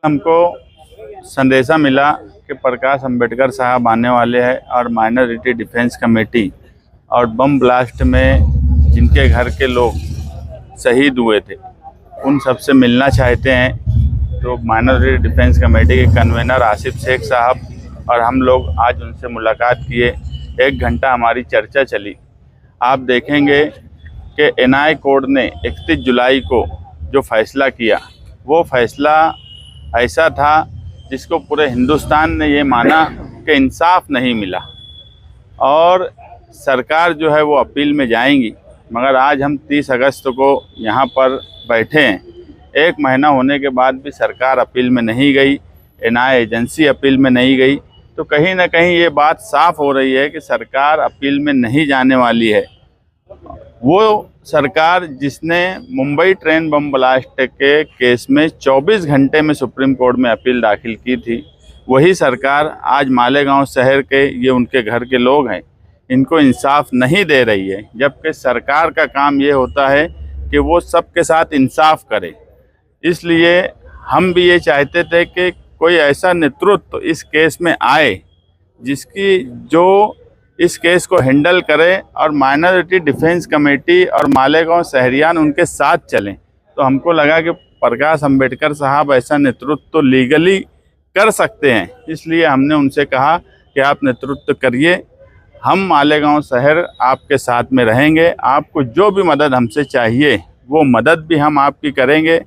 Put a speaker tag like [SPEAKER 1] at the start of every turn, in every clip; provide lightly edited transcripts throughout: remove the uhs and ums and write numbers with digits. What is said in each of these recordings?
[SPEAKER 1] हमको संदेशा मिला कि प्रकाश अंबेडकर साहब आने वाले हैं और माइनॉरिटी डिफेंस कमेटी और बम ब्लास्ट में जिनके घर के लोग शहीद हुए थे उन सबसे मिलना चाहते हैं। तो माइनॉरिटी डिफेंस कमेटी के कन्वेनर आसिफ शेख साहब और हम लोग आज उनसे मुलाकात किए। 1 घंटा हमारी चर्चा चली। आप देखेंगे कि एनआई कोर्ट ने 31 जुलाई को जो फैसला किया वो फैसला ऐसा था जिसको पूरे हिंदुस्तान ने ये माना कि इंसाफ नहीं मिला और सरकार जो है वो अपील में जाएंगी। मगर आज हम 30 अगस्त को यहाँ पर बैठे हैं। 1 महीना होने के बाद भी सरकार अपील में नहीं गई, एनआई एजेंसी अपील में नहीं गई। तो कहीं ना कहीं ये बात साफ हो रही है कि सरकार अपील में नहीं जाने वाली है। वो सरकार जिसने मुंबई ट्रेन बम ब्लास्ट के केस में 24 घंटे में सुप्रीम कोर्ट में अपील दाखिल की थी, वही सरकार आज मालेगांव शहर के ये उनके घर के लोग हैं, इनको इंसाफ नहीं दे रही है। जबकि सरकार का काम ये होता है कि वो सबके साथ इंसाफ करे। इसलिए हम भी ये चाहते थे कि कोई ऐसा नेतृत्व इस केस में आए जिसकी जो इस केस को हैंडल करे और माइनॉरिटी डिफेंस कमेटी और मालेगांव शहरियान उनके साथ चलें। तो हमको लगा कि प्रकाश अंबेडकर साहब ऐसा नेतृत्व तो लीगली कर सकते हैं। इसलिए हमने उनसे कहा कि आप नेतृत्व करिए, हम मालेगांव शहर आपके साथ में रहेंगे। आपको जो भी मदद हमसे चाहिए वो मदद भी हम आपकी करेंगे।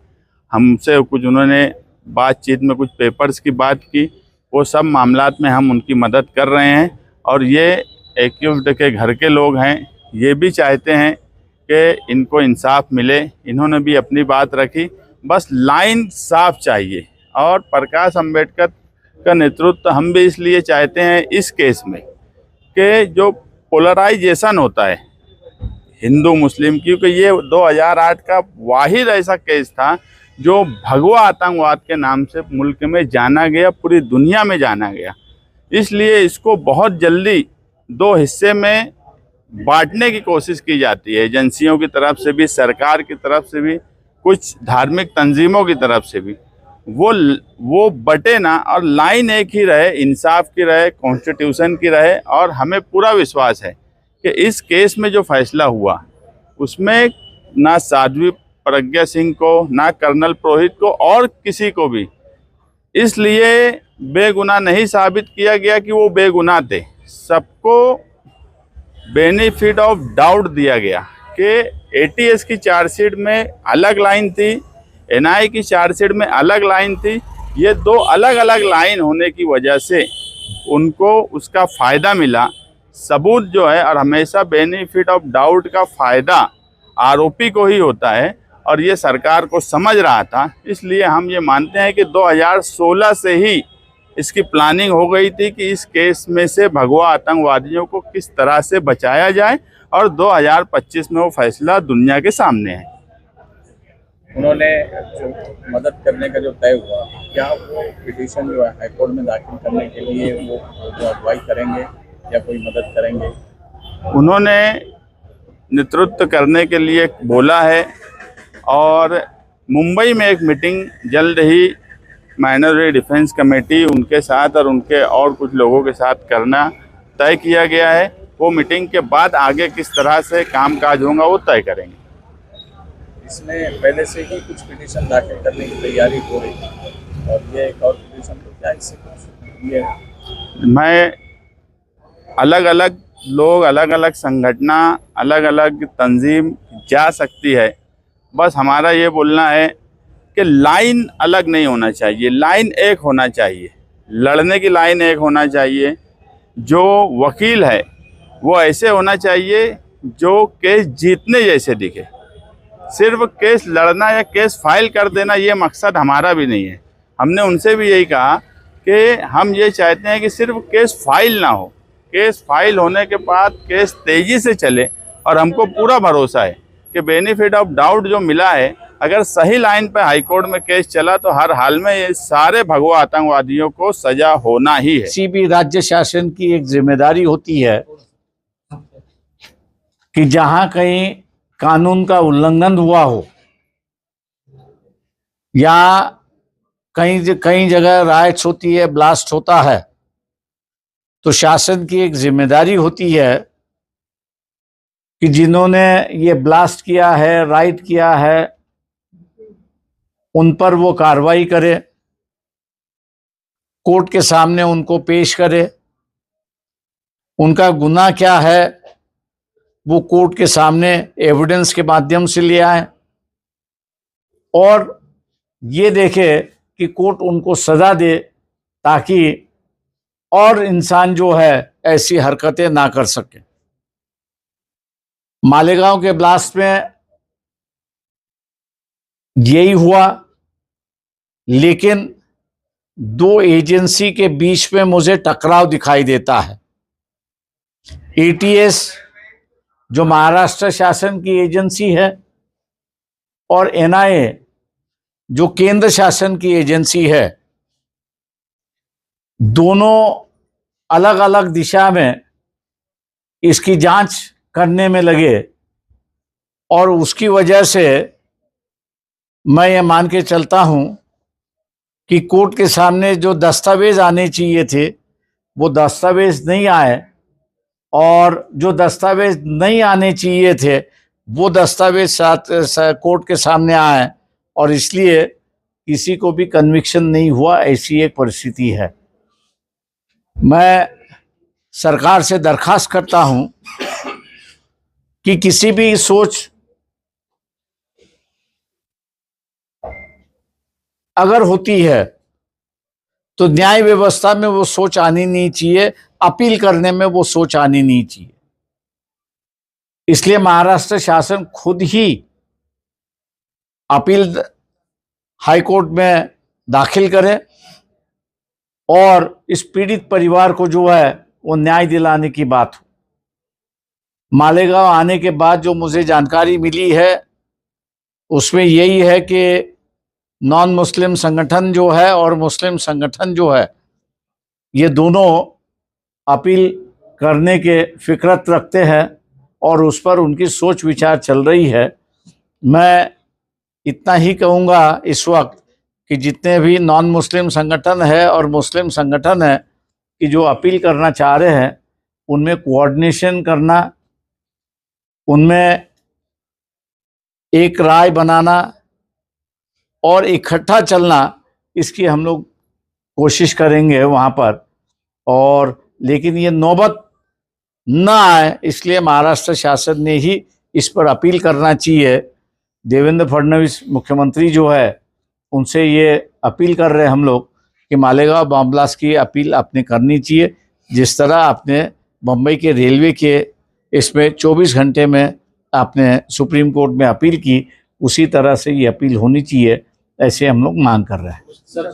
[SPEAKER 1] हमसे कुछ उन्होंने बातचीत में कुछ पेपर्स की बात की, वो सब मामलात में हम उनकी मदद कर रहे हैं। और ये एक्यूज्ड के घर के लोग हैं, ये भी चाहते हैं कि इनको इंसाफ मिले। इन्होंने भी अपनी बात रखी, बस लाइन साफ चाहिए। और प्रकाश अंबेडकर का नेतृत्व हम भी इसलिए चाहते हैं इस केस में कि जो पोलराइजेशन होता है हिंदू मुस्लिम, क्योंकि ये 2008 का वाहिद ऐसा केस था जो भगवा आतंकवाद के नाम से मुल्क में जाना गया, पूरी दुनिया में जाना गया। इसलिए इसको बहुत जल्दी 2 हिस्से में बांटने की कोशिश की जाती है, एजेंसियों की तरफ से भी, सरकार की तरफ से भी, कुछ धार्मिक तंजीमों की तरफ से भी। वो बटे ना और लाइन एक ही रहे, इंसाफ की रहे, कॉन्स्टिट्यूशन की रहे। और हमें पूरा विश्वास है कि इस केस में जो फैसला हुआ उसमें ना साध्वी प्रज्ञा सिंह को, ना कर्नल पुरोहित को और किसी को भी इसलिए बेगुनाह नहीं साबित किया गया कि वो बेगुनाह थे। सबको बेनिफिट ऑफ डाउट दिया गया कि एटीएस की चार्जशीट में अलग लाइन थी, एनआई की चार्जशीट में अलग लाइन थी। ये 2 अलग अलग लाइन होने की वजह से उनको उसका फ़ायदा मिला, सबूत जो है। और हमेशा बेनिफिट ऑफ डाउट का फ़ायदा आरोपी को ही होता है और ये सरकार को समझ रहा था। इसलिए हम ये मानते हैं कि 2016 से ही इसकी प्लानिंग हो गई थी कि इस केस में से भगवा आतंकवादियों को किस तरह से बचाया जाए और 2025 में वो फैसला दुनिया के सामने है।
[SPEAKER 2] उन्होंने जो मदद करने का जो तय हुआ, क्या वो पिटीशन जो है हाईकोर्ट में दाखिल करने के लिए वो अगुवाई करेंगे या कोई मदद करेंगे?
[SPEAKER 1] उन्होंने नेतृत्व करने के लिए बोला है और मुंबई में एक मीटिंग जल्द ही माइनॉरिटी डिफेंस कमेटी उनके साथ और उनके और कुछ लोगों के साथ करना तय किया गया है। वो मीटिंग के बाद आगे किस तरह से कामकाज होगा वो तय करेंगे।
[SPEAKER 2] इसमें पहले से ही कुछ पिटीशन दाखिल करने की तैयारी हो रही है और ये एक और पिटीशन, तो क्या इससे कुछ ये
[SPEAKER 1] मैं अलग अलग लोग, अलग अलग संगठना, अलग अलग तंजीम जा सकती है, बस हमारा ये बोलना है कि लाइन अलग नहीं होना चाहिए, लाइन एक होना चाहिए। लड़ने की लाइन एक होना चाहिए। जो वकील है वो ऐसे होना चाहिए जो केस जीतने जैसे दिखे। सिर्फ केस लड़ना या केस फाइल कर देना ये मकसद हमारा भी नहीं है। हमने उनसे भी यही कहा कि हम ये चाहते हैं कि सिर्फ केस फाइल ना हो, केस फाइल होने के बाद केस तेज़ी से चले। और हमको पूरा भरोसा है कि बेनिफिट ऑफ डाउट जो मिला है, अगर सही लाइन पे हाईकोर्ट में केस चला तो हर हाल में ये सारे भगवा आतंकवादियों को सजा होना ही है।
[SPEAKER 3] किसी भी राज्य शासन की एक जिम्मेदारी होती है कि जहां कहीं कानून का उल्लंघन हुआ हो या कहीं कहीं जगह राइट्स होती है, ब्लास्ट होता है, तो शासन की एक जिम्मेदारी होती है कि जिन्होंने ये ब्लास्ट किया है, राइट किया है, उन पर वो कार्रवाई करे, कोर्ट के सामने उनको पेश करे, उनका गुनाह क्या है वो कोर्ट के सामने एविडेंस के माध्यम से ले आए और ये देखे कि कोर्ट उनको सजा दे ताकि और इंसान जो है ऐसी हरकतें ना कर सके। मालेगांव के ब्लास्ट में यही हुआ, लेकिन दो एजेंसी के बीच में मुझे टकराव दिखाई देता है। एटीएस जो महाराष्ट्र शासन की एजेंसी है और एनआईए जो केंद्र शासन की एजेंसी है, दोनों अलग अलग दिशा में इसकी जांच करने में लगे और उसकी वजह से मैं ये मान के चलता हूं कि कोर्ट के सामने जो दस्तावेज आने चाहिए थे वो दस्तावेज नहीं आए और जो दस्तावेज नहीं आने चाहिए थे वो दस्तावेज कोर्ट के सामने आए और इसलिए किसी को भी कन्विक्शन नहीं हुआ। ऐसी एक परिस्थिति है। मैं सरकार से दरखास्त करता हूं कि किसी भी सोच अगर होती है तो न्याय व्यवस्था में वो सोच आनी नहीं चाहिए, अपील करने में वो सोच आनी नहीं चाहिए। इसलिए महाराष्ट्र शासन खुद ही अपील हाई कोर्ट में दाखिल करे और इस पीड़ित परिवार को जो है वो न्याय दिलाने की बात हो। मालेगांव आने के बाद जो मुझे जानकारी मिली है उसमें यही है कि नॉन मुस्लिम संगठन जो है और मुस्लिम संगठन जो है ये दोनों अपील करने के फिक्रत रखते हैं और उस पर उनकी सोच विचार चल रही है। मैं इतना ही कहूँगा इस वक्त कि जितने भी नॉन मुस्लिम संगठन है और मुस्लिम संगठन है कि जो अपील करना चाह रहे हैं उनमें कोऑर्डिनेशन करना, उनमें एक राय बनाना और इकट्ठा चलना, इसकी हम लोग कोशिश करेंगे वहाँ पर। और लेकिन ये नौबत ना आए इसलिए महाराष्ट्र शासन ने ही इस पर अपील करना चाहिए। देवेंद्र फडणवीस मुख्यमंत्री जो है उनसे ये अपील कर रहे हैं हम लोग कि मालेगांव बम ब्लास्ट की अपील आपने करनी चाहिए। जिस तरह आपने मुंबई के रेलवे के इसमें 24 घंटे में आपने सुप्रीम कोर्ट में अपील की, उसी तरह से ये अपील होनी चाहिए, ऐसे हम लोग मांग कर रहे हैं।